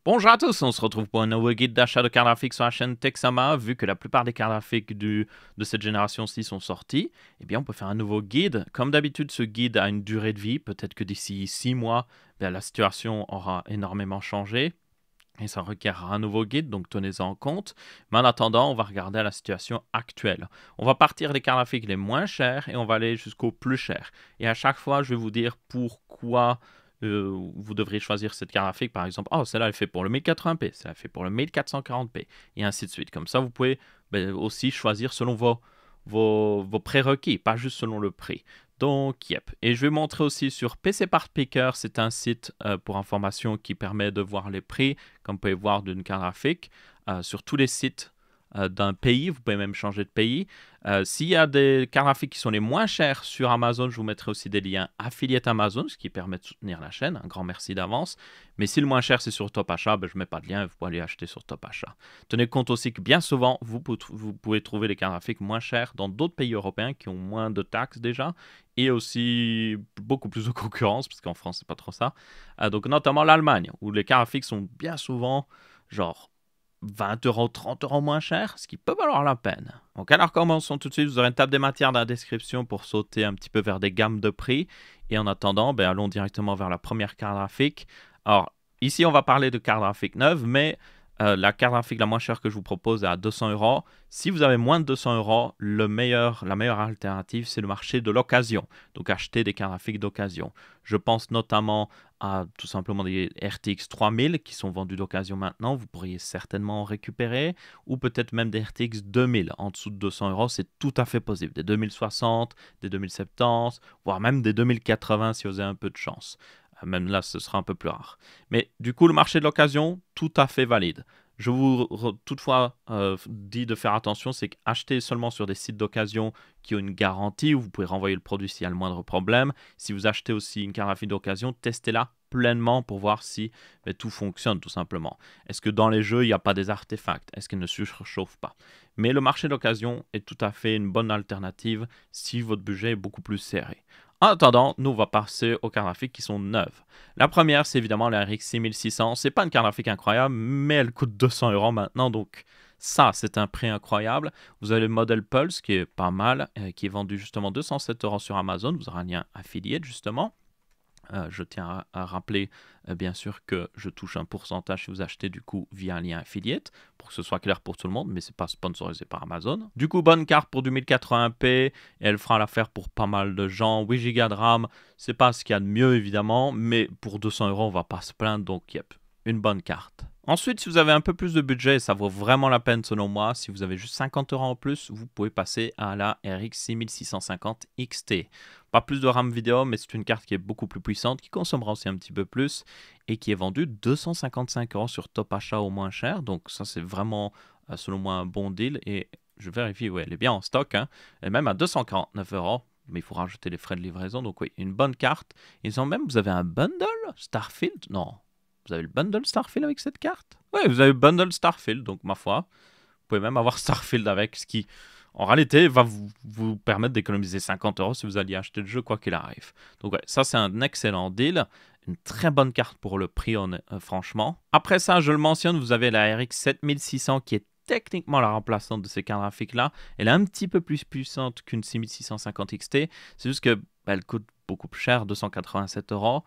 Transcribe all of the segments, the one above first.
Bonjour à tous, on se retrouve pour un nouveau guide d'achat de cartes graphiques sur la chaîne Texama. Vu que la plupart des cartes graphiques de cette génération-ci sont sorties, eh bien on peut faire un nouveau guide. Comme d'habitude, ce guide a une durée de vie. Peut-être que d'ici 6 mois, la situation aura énormément changé et ça requiert un nouveau guide, donc tenez-en compte. Mais en attendant, on va regarder la situation actuelle. On va partir des cartes graphiques les moins chères et on va aller jusqu'aux plus chers. Et à chaque fois, je vais vous dire pourquoi vous devrez choisir cette carte graphique. Par exemple, oh, celle-là, elle fait pour le 1080p, celle-là, elle fait pour le 1440p, et ainsi de suite. Comme ça, vous pouvez aussi choisir selon vos prérequis, pas juste selon le prix. Donc, yep. Et je vais montrer aussi sur PC Part Picker, c'est un site pour information qui permet de voir les prix, comme vous pouvez voir d'une carte graphique, sur tous les sites d'un pays. Vous pouvez même changer de pays. S'il y a des cartes graphiques qui sont les moins chères sur Amazon, je vous mettrai aussi des liens affiliés Amazon, ce qui permet de soutenir la chaîne. Un grand merci d'avance. Mais si le moins cher c'est sur Top Achat, je ne mets pas de lien, vous pouvez aller acheter sur Top Achat. Tenez compte aussi que bien souvent, vous pouvez trouver les cartes graphiques moins chères dans d'autres pays européens qui ont moins de taxes déjà, et aussi beaucoup plus de concurrence, parce qu'en France, c'est pas trop ça. Donc notamment l'Allemagne, où les cartes graphiques sont bien souvent genre 20 euros, 30 euros moins cher, ce qui peut valoir la peine. Donc alors commençons tout de suite, vous aurez une table des matières dans la description pour sauter un petit peu vers des gammes de prix. Et en attendant, allons directement vers la première carte graphique. Alors ici on va parler de carte graphique neuve, mais la carte graphique la moins chère que je vous propose est à 200 euros. Si vous avez moins de 200 euros, la meilleure alternative, c'est le marché de l'occasion. Donc acheter des cartes graphiques d'occasion. Je pense notamment à tout simplement des RTX 3000 qui sont vendus d'occasion maintenant. Vous pourriez certainement en récupérer. Ou peut-être même des RTX 2000 en dessous de 200 euros. C'est tout à fait possible. Des 2060, des 2070, voire même des 2080 si vous avez un peu de chance. Même là, ce sera un peu plus rare. Mais du coup, le marché de l'occasion, tout à fait valide. Je vous toutefois dis de faire attention, c'est qu'acheter seulement sur des sites d'occasion qui ont une garantie, où vous pouvez renvoyer le produit s'il y a le moindre problème. Si vous achetez aussi une carte graphique d'occasion, testez-la pleinement pour voir si tout fonctionne tout simplement. Est-ce que dans les jeux, il n'y a pas des artefacts? Est-ce qu'elle ne se surchauffe pas? Mais le marché d'occasion est tout à fait une bonne alternative si votre budget est beaucoup plus serré. En attendant, nous, on va passer aux cartes graphiques qui sont neuves. La première, c'est évidemment la RX 6600. C'est pas une carte graphique incroyable, mais elle coûte 200 euros maintenant, donc ça, c'est un prix incroyable. Vous avez le modèle Pulse, qui est pas mal, qui est vendu justement 207 euros sur Amazon. Vous aurez un lien affilié, justement. Je tiens à rappeler bien sûr que je touche un pourcentage si vous achetez du coup via un lien affiliate pour que ce soit clair pour tout le monde, mais c'est pas sponsorisé par Amazon. Du coup, bonne carte pour du 1080p et elle fera l'affaire pour pas mal de gens. 8 Go de RAM, c'est pas ce qu'il y a de mieux évidemment, mais pour 200 euros on va pas se plaindre, donc yep, une bonne carte. Ensuite, si vous avez un peu plus de budget, ça vaut vraiment la peine selon moi. Si vous avez juste 50 euros en plus, vous pouvez passer à la RX 6650 XT. Pas plus de RAM vidéo, mais c'est une carte qui est beaucoup plus puissante, qui consommera aussi un petit peu plus et qui est vendue 255 euros sur Top Achat au moins cher. Donc ça, c'est vraiment, selon moi, un bon deal. Et je vérifie, oui, elle est bien en stock. Hein. Elle est même à 249 euros. Mais il faut rajouter les frais de livraison. Donc oui, une bonne carte. Ils ont même, vous avez un bundle Starfield? Non. Vous avez le bundle Starfield avec cette carte? Oui, vous avez le bundle Starfield, donc ma foi. Vous pouvez même avoir Starfield avec, ce qui, en réalité, va vous permettre d'économiser 50 euros si vous alliez acheter le jeu, quoi qu'il arrive. Donc ouais, ça c'est un excellent deal. Une très bonne carte pour le prix, franchement. Après ça, je le mentionne, vous avez la RX 7600 qui est techniquement la remplaçante de ces cartes graphiques-là. Elle est un petit peu plus puissante qu'une 6650 XT. C'est juste que elle coûte beaucoup plus cher, 287 euros.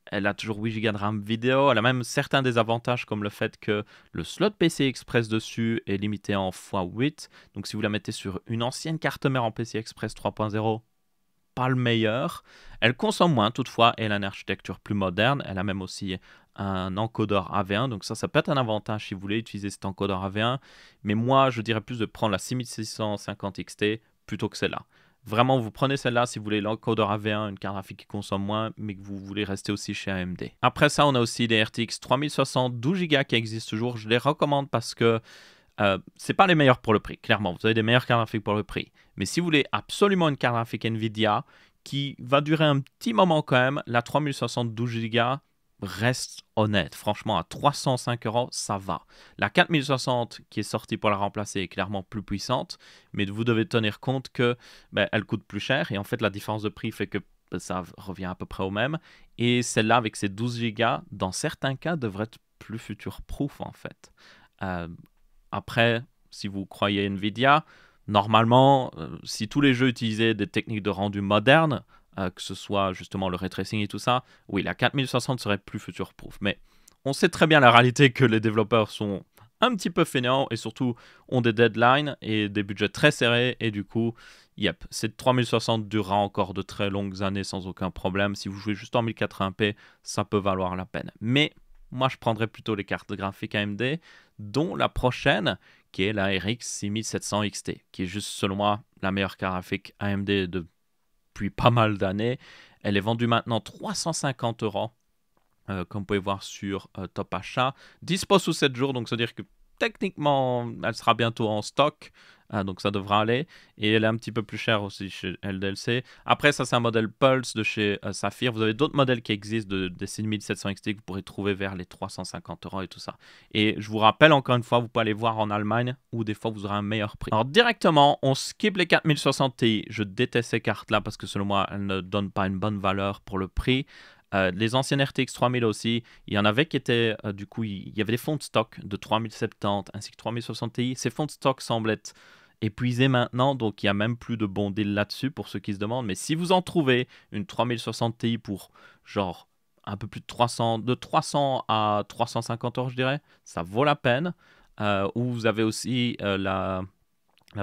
Elle a toujours 8 Go de RAM vidéo. Elle a même certains désavantages comme le fait que le slot PCI Express dessus est limité en x8. Donc si vous la mettez sur une ancienne carte mère en PCI Express 3.0, pas le meilleur. Elle consomme moins toutefois et elle a une architecture plus moderne. Elle a même aussi un encodeur AV1. Donc ça peut être un avantage si vous voulez utiliser cet encodeur AV1. Mais moi, je dirais plus de prendre la 6650 XT plutôt que celle-là. Vraiment, vous prenez celle-là si vous voulez l'encodeur AV1, une carte graphique qui consomme moins, mais que vous voulez rester aussi chez AMD. Après ça, on a aussi des RTX 3060 12 Go qui existent toujours. Je les recommande parce que c'est pas les meilleurs pour le prix. Clairement, vous avez des meilleures cartes graphiques pour le prix. Mais si vous voulez absolument une carte graphique Nvidia qui va durer un petit moment quand même, la 3060 12 Go reste honnête. Franchement, à 305 euros, ça va. La 4060 qui est sortie pour la remplacer est clairement plus puissante, mais vous devez tenir compte que elle coûte plus cher et en fait la différence de prix fait que ça revient à peu près au même. Et celle-là avec ses 12 Go, dans certains cas, devrait être plus future-proof en fait. Après, si vous croyez Nvidia, normalement, si tous les jeux utilisaient des techniques de rendu modernes, que ce soit justement le ray tracing et tout ça, oui, la 4060 serait plus future-proof. Mais on sait très bien la réalité que les développeurs sont un petit peu fainéants et surtout ont des deadlines et des budgets très serrés. Et du coup, yep, cette 3060 durera encore de très longues années sans aucun problème. Si vous jouez juste en 1080p, ça peut valoir la peine. Mais moi, je prendrais plutôt les cartes graphiques AMD, dont la prochaine, qui est la RX 6700 XT, qui est juste, selon moi, la meilleure carte graphique AMD depuis pas mal d'années. Elle est vendue maintenant 350 €. Comme vous pouvez voir sur Top Achat. Dispo sous 7 jours, donc ça veut dire que techniquement, elle sera bientôt en stock. Donc ça devra aller. Et elle est un petit peu plus chère aussi chez LDLC. Après, ça c'est un modèle Pulse de chez Saphir. Vous avez d'autres modèles qui existent des 6700 XT que vous pourrez trouver vers les 350 € et tout ça. Et je vous rappelle encore une fois, vous pouvez aller voir en Allemagne où des fois vous aurez un meilleur prix. Alors directement, on skip les 4060 Ti. Je déteste ces cartes-là parce que selon moi, elles ne donnent pas une bonne valeur pour le prix. Les anciennes RTX 3000 aussi, il y en avait qui étaient, du coup, il y avait des fonds de stock de 3070 ainsi que 3060 Ti. Ces fonds de stock semblent être épuisés maintenant, donc il n'y a même plus de bons deals là-dessus pour ceux qui se demandent. Mais si vous en trouvez une 3060 Ti pour genre un peu plus de 300, de 300 à 350 €, je dirais, ça vaut la peine. Ou vous avez aussi la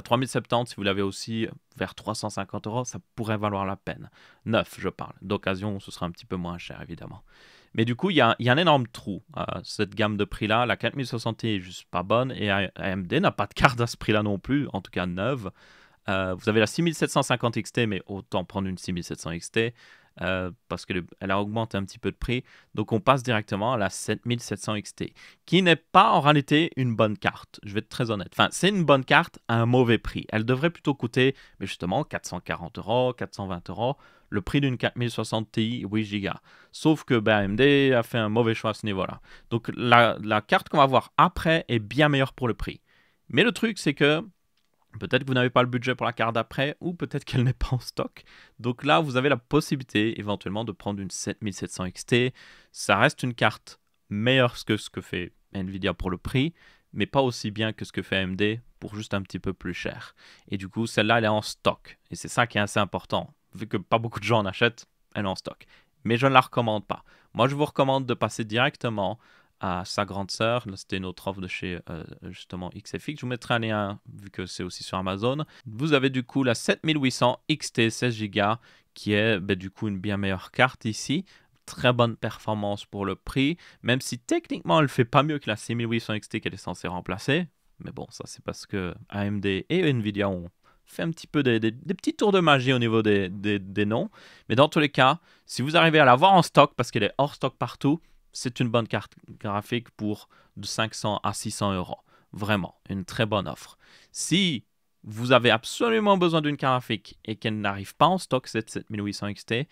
3070, si vous l'avez aussi vers 350 €, ça pourrait valoir la peine. Neuf, je parle. D'occasion, ce sera un petit peu moins cher, évidemment. Mais du coup, il y a un énorme trou. Cette gamme de prix-là, la 4060 est juste pas bonne. Et AMD n'a pas de carte à ce prix-là non plus, en tout cas neuve. Vous avez la 6750 XT, mais autant prendre une 6700 XT. Parce qu'elle a augmenté un petit peu de prix. Donc on passe directement à la 7700 XT, qui n'est pas en réalité une bonne carte. Je vais être très honnête. Enfin, c'est une bonne carte à un mauvais prix. Elle devrait plutôt coûter, mais justement, 440 €, 420 €, le prix d'une 4060 Ti 8 Go. Sauf que AMD a fait un mauvais choix à ce niveau-là. Donc la carte qu'on va voir après est bien meilleure pour le prix. Mais le truc, c'est que peut-être que vous n'avez pas le budget pour la carte d'après, ou peut-être qu'elle n'est pas en stock. Donc là, vous avez la possibilité éventuellement de prendre une 7700 XT. Ça reste une carte meilleure que ce que fait Nvidia pour le prix, mais pas aussi bien que ce que fait AMD pour juste un petit peu plus cher. Et du coup, celle-là, elle est en stock. Et c'est ça qui est assez important. Vu que pas beaucoup de gens en achètent, elle est en stock. Mais je ne la recommande pas. Moi, je vous recommande de passer directement à sa grande sœur. Là, c'était une autre offre de chez justement XFX. Je vous mettrai un lien vu que c'est aussi sur Amazon. Vous avez du coup la 7800 XT 16 Go qui est du coup une bien meilleure carte ici. Très bonne performance pour le prix, même si techniquement elle ne fait pas mieux que la 6800 XT qu'elle est censée remplacer. Mais bon, ça c'est parce que AMD et Nvidia ont fait un petit peu des petits tours de magie au niveau des noms. Mais dans tous les cas, si vous arrivez à l'avoir en stock, parce qu'elle est hors stock partout, c'est une bonne carte graphique pour de 500 à 600 €. Vraiment, une très bonne offre. Si vous avez absolument besoin d'une carte graphique et qu'elle n'arrive pas en stock, cette 7800 XT,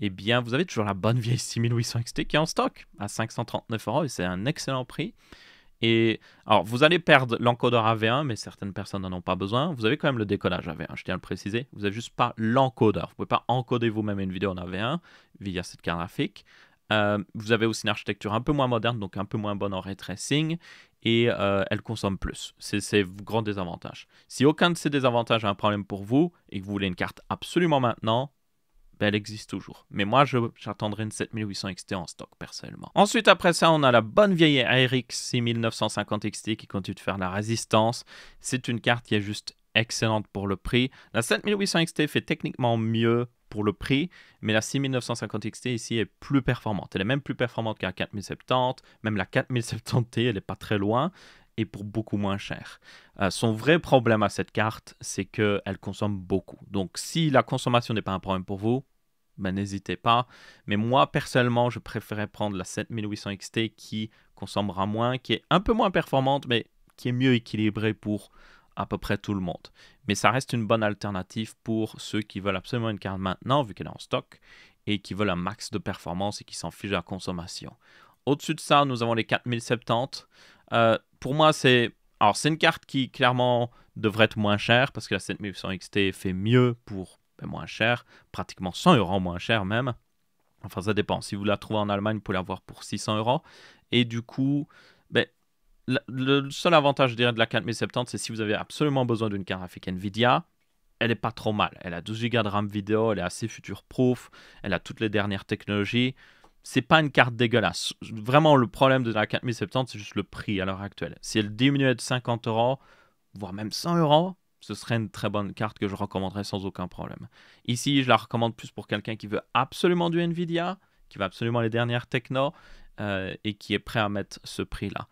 eh bien, vous avez toujours la bonne vieille 6800 XT qui est en stock à 539 € et c'est un excellent prix. Et alors, vous allez perdre l'encodeur AV1, mais certaines personnes n'en ont pas besoin. Vous avez quand même le décodage AV1, je tiens à le préciser. Vous n'avez juste pas l'encodeur. Vous ne pouvez pas encoder vous-même une vidéo en AV1 via cette carte graphique. Vous avez aussi une architecture un peu moins moderne, donc un peu moins bonne en ray tracing, et elle consomme plus. C'est ses grands désavantages. Si aucun de ces désavantages a un problème pour vous, et que vous voulez une carte absolument maintenant, elle existe toujours. Mais moi, j'attendrai une 7800 XT en stock, personnellement. Ensuite, après ça, on a la bonne vieille RX 6950 XT qui continue de faire la résistance. C'est une carte qui est juste excellente pour le prix. La 7800 XT fait techniquement mieux pour le prix, mais la 6950 XT ici est plus performante. Elle est même plus performante qu'à la 4070, même la 4070 Ti, elle n'est pas très loin, et pour beaucoup moins cher. Son vrai problème à cette carte, c'est qu'elle consomme beaucoup. Donc si la consommation n'est pas un problème pour vous, n'hésitez pas. Mais moi, personnellement, je préférais prendre la 7800 XT qui consommera moins, qui est un peu moins performante, mais qui est mieux équilibrée pour à peu près tout le monde. Mais ça reste une bonne alternative pour ceux qui veulent absolument une carte maintenant, vu qu'elle est en stock, et qui veulent un max de performance et qui s'en fichent de la consommation. Au-dessus de ça, nous avons les 4070. Pour moi, c'est une carte qui clairement devrait être moins chère parce que la 7800 XT fait mieux pour moins cher, pratiquement 100 € moins cher même. Enfin, ça dépend. Si vous la trouvez en Allemagne, vous pouvez l'avoir pour 600 €. Et du coup, ben, le seul avantage, je dirais, de la 4070, c'est si vous avez absolument besoin d'une carte graphique NVIDIA, elle est pas trop mal. Elle a 12 Go de RAM vidéo, elle est assez future-proof, elle a toutes les dernières technologies. C'est pas une carte dégueulasse. Vraiment, le problème de la 4070, c'est juste le prix à l'heure actuelle. Si elle diminuait de 50 euros, voire même 100 euros, ce serait une très bonne carte que je recommanderais sans aucun problème. Ici, je la recommande plus pour quelqu'un qui veut absolument du Nvidia, qui veut absolument les dernières techno et qui est prêt à mettre ce prix-là.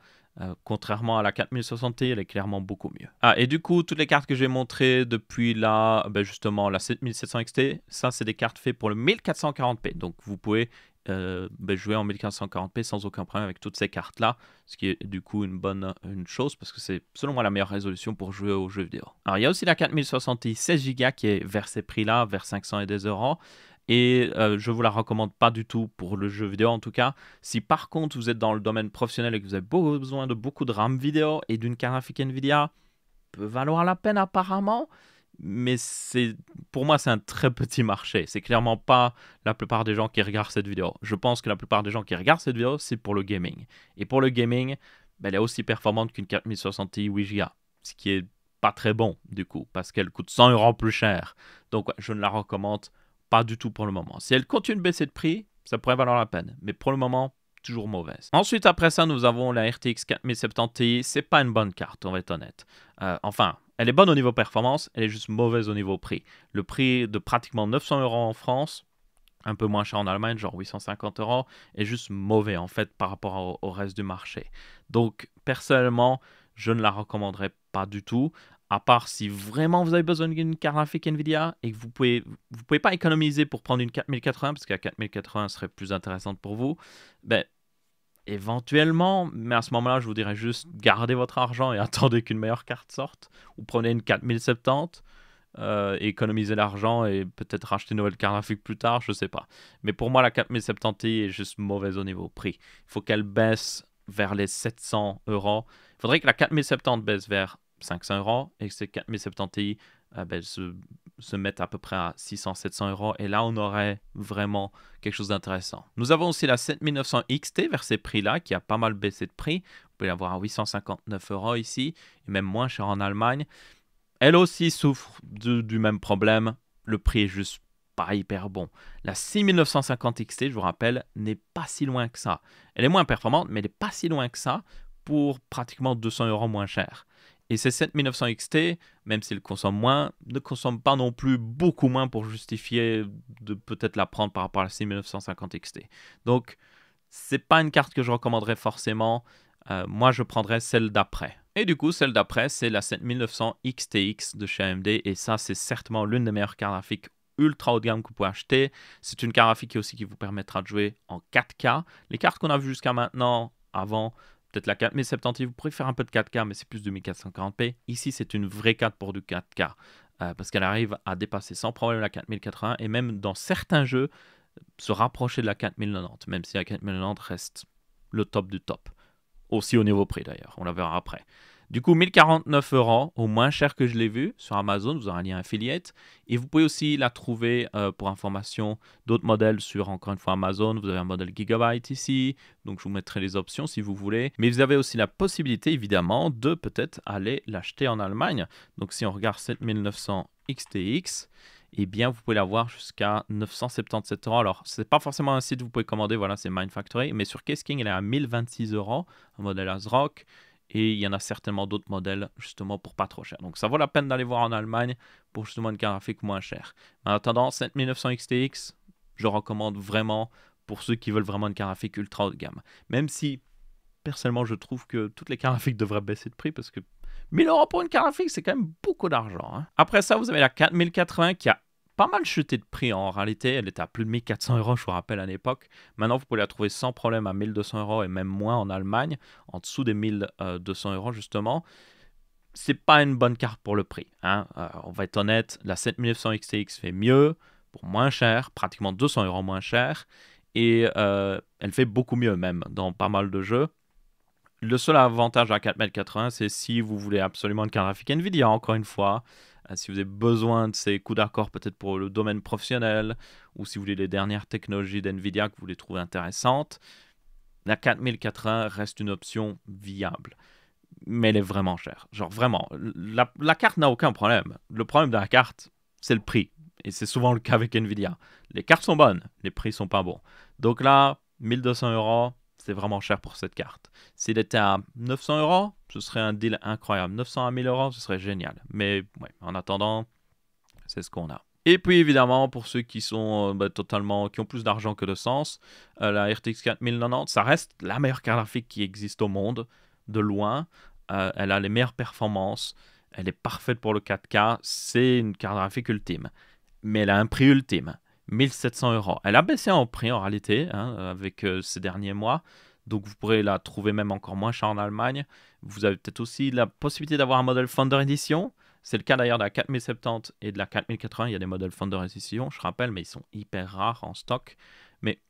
Contrairement à la 4060 Ti, elle est clairement beaucoup mieux. Ah, et du coup, toutes les cartes que j'ai montrées depuis là, ben justement la 7700 XT, ça c'est des cartes faites pour le 1440p. Donc vous pouvez jouer en 1440p sans aucun problème avec toutes ces cartes-là, ce qui est du coup une chose parce que c'est selon moi la meilleure résolution pour jouer aux jeux vidéo. Alors il y a aussi la 4060 Ti 16 Go qui est vers ces prix-là, vers 500 et des euros. Et je ne vous la recommande pas du tout pour le jeu vidéo en tout cas. Si par contre vous êtes dans le domaine professionnel et que vous avez besoin de beaucoup de RAM vidéo et d'une carte graphique Nvidia, peut valoir la peine apparemment. Mais pour moi c'est un très petit marché. C'est clairement pas la plupart des gens qui regardent cette vidéo. Je pense que la plupart des gens qui regardent cette vidéo c'est pour le gaming. Et pour le gaming, ben, elle est aussi performante qu'une 4060 Ti 8 Go. Ce qui est pas très bon du coup parce qu'elle coûte 100 euros plus cher. Donc ouais, je ne la recommande pas du tout pour le moment. Si elle continue de baisser de prix, ça pourrait valoir la peine. Mais pour le moment, toujours mauvaise. Ensuite, après ça, nous avons la RTX 4070 Ti. C'est pas une bonne carte, on va être honnête. Enfin, elle est bonne au niveau performance, elle est juste mauvaise au niveau prix. Le prix de pratiquement 900 euros en France, un peu moins cher en Allemagne, genre 850 euros, est juste mauvais en fait par rapport au reste du marché. Donc, personnellement, je ne la recommanderais pas du tout. À part si vraiment vous avez besoin d'une carte graphique Nvidia et que vous pouvez pas économiser pour prendre une 4080 parce que la 4080 serait plus intéressante pour vous, ben éventuellement, mais à ce moment-là, je vous dirais juste gardez votre argent et attendez qu'une meilleure carte sorte ou prenez une 4070 et économisez l'argent et peut-être racheter une nouvelle carte graphique plus tard, je sais pas. Mais pour moi, la 4070 Ti est juste mauvaise au niveau prix. Il faut qu'elle baisse vers les 700 euros. Il faudrait que la 4070 baisse vers 500 euros et que ces 4070 Ti se mettent à peu près à 600-700 euros. Et là, on aurait vraiment quelque chose d'intéressant. Nous avons aussi la 7900 XT vers ces prix-là qui a pas mal baissé de prix. Vous pouvez l'avoir à 859 euros ici et même moins cher en Allemagne. Elle aussi souffre du même problème. Le prix est juste pas hyper bon. La 6950 XT, je vous rappelle, n'est pas si loin que ça. Elle est moins performante, mais elle n'est pas si loin que ça pour pratiquement 200 euros moins cher. Et ces 7900 XT, même s'ils consomment moins, ne consomment pas non plus beaucoup moins pour justifier de peut-être la prendre par rapport à la 6950 XT. Donc, c'est pas une carte que je recommanderais forcément. Moi, je prendrais celle d'après. Et du coup, celle d'après, c'est la 7900 XTX de chez AMD. Et ça, c'est certainement l'une des meilleures cartes graphiques ultra haut de gamme que vous pouvez acheter. C'est une carte graphique aussi qui vous permettra de jouer en 4K. Les cartes qu'on a vues jusqu'à maintenant, avant, peut-être la 4070, vous pourrez faire un peu de 4K, mais c'est plus de 1440p. Ici, c'est une vraie carte pour du 4K. Parce qu'elle arrive à dépasser sans problème la 4080 et même dans certains jeux, se rapprocher de la 4090, même si la 4090 reste le top du top. Aussi au niveau prix d'ailleurs, on la verra après. Du coup, 1049 euros, au moins cher que je l'ai vu, sur Amazon, vous aurez un lien affiliate. Et vous pouvez aussi la trouver pour information d'autres modèles sur, encore une fois, Amazon. Vous avez un modèle Gigabyte ici, donc je vous mettrai les options si vous voulez. Mais vous avez aussi la possibilité, évidemment, de peut-être aller l'acheter en Allemagne. Donc si on regarde 7900 XTX, eh bien, vous pouvez l'avoir jusqu'à 977 euros. Alors, ce n'est pas forcément un site que vous pouvez commander, voilà, c'est Mindfactory, mais sur Case King, elle est à 1026 euros, un modèle ASRock, et il y en a certainement d'autres modèles, justement, pour pas trop cher. Donc, ça vaut la peine d'aller voir en Allemagne pour justement une carte graphique moins chère. En attendant, 7900 XTX, je recommande vraiment pour ceux qui veulent vraiment une carte graphique ultra haut de gamme. Même si, personnellement, je trouve que toutes les cartes graphiques devraient baisser de prix parce que 1000 euros pour une carte graphique, c'est quand même beaucoup d'argent. Hein. Après ça, vous avez la 4080 qui a pas mal chuté de prix en réalité. Elle était à plus de 1400 euros, je vous rappelle, à l'époque. Maintenant, vous pouvez la trouver sans problème à 1200 euros et même moins en Allemagne, en dessous des 1200 euros justement. C'est pas une bonne carte pour le prix. Hein. On va être honnête, la 7900 XTX fait mieux, pour moins cher, pratiquement 200 euros moins cher. Et elle fait beaucoup mieux même dans pas mal de jeux. Le seul avantage à 4080, c'est si vous voulez absolument une carte graphique Nvidia, encore une fois, si vous avez besoin de ces coups d'accord peut-être pour le domaine professionnel, ou si vous voulez les dernières technologies d'Nvidia que vous les trouvez intéressantes, la 4080 reste une option viable. Mais elle est vraiment chère. Genre vraiment, la carte n'a aucun problème. Le problème de la carte, c'est le prix. Et c'est souvent le cas avec Nvidia. Les cartes sont bonnes, les prix sont pas bons. Donc là, 1200 €, c'est vraiment cher pour cette carte. S'il était à 900 €, ce serait un deal incroyable. 900 à 1000 €, ce serait génial. Mais ouais, en attendant, c'est ce qu'on a. Et puis évidemment, pour ceux qui sont qui ont plus d'argent que de sens, la RTX 4090, ça reste la meilleure carte graphique qui existe au monde, de loin. Elle a les meilleures performances, elle est parfaite pour le 4K, c'est une carte graphique ultime. Mais elle a un prix ultime, 1700 €. Elle a baissé en prix en réalité, hein, avec ces derniers mois. Donc vous pourrez la trouver même encore moins chère en Allemagne. Vous avez peut-être aussi la possibilité d'avoir un modèle Founder Edition. C'est le cas d'ailleurs de la 4070 et de la 4080. Il y a des modèles Founder Edition, je rappelle, mais ils sont hyper rares en stock. Mais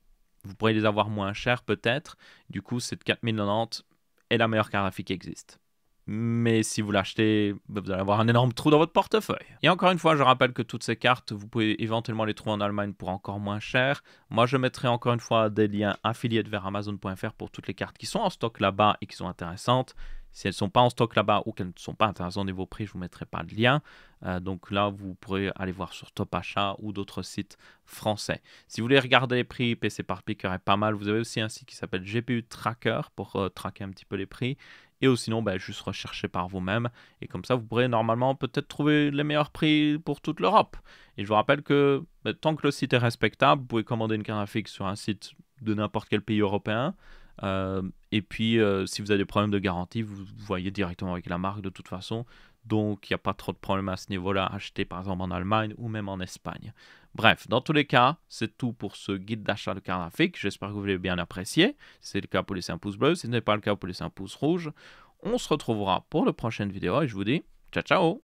vous pourrez les avoir moins chers peut-être. Du coup, cette 4090 est la meilleure carte graphique qui existe. Mais si vous l'achetez, vous allez avoir un énorme trou dans votre portefeuille. Et encore une fois, je rappelle que toutes ces cartes, vous pouvez éventuellement les trouver en Allemagne pour encore moins cher. Moi, je mettrai encore une fois des liens affiliés vers Amazon.fr pour toutes les cartes qui sont en stock là-bas et qui sont intéressantes. Si elles ne sont pas en stock là-bas ou qu'elles ne sont pas intéressantes au niveau prix, je ne vous mettrai pas de lien. Donc là, vous pourrez aller voir sur Top Achat ou d'autres sites français. Si vous voulez regarder les prix, PC par Picker est pas mal. Vous avez aussi un site qui s'appelle GPU Tracker pour traquer un petit peu les prix. Et sinon, juste rechercher par vous-même. Et comme ça, vous pourrez normalement peut-être trouver les meilleurs prix pour toute l'Europe. Et je vous rappelle que tant que le site est respectable, vous pouvez commander une carte graphique sur un site de n'importe quel pays européen. Et puis, si vous avez des problèmes de garantie, vous voyez directement avec la marque de toute façon. Donc, il n'y a pas trop de problème à ce niveau-là, acheter par exemple en Allemagne ou même en Espagne. Bref, dans tous les cas, c'est tout pour ce guide d'achat de carte graphique. J'espère que vous l'avez bien apprécié. Si c'est le cas, vous pouvez laisser un pouce bleu. Si ce n'est pas le cas, vous pouvez laisser un pouce rouge. On se retrouvera pour la prochaine vidéo et je vous dis ciao ciao.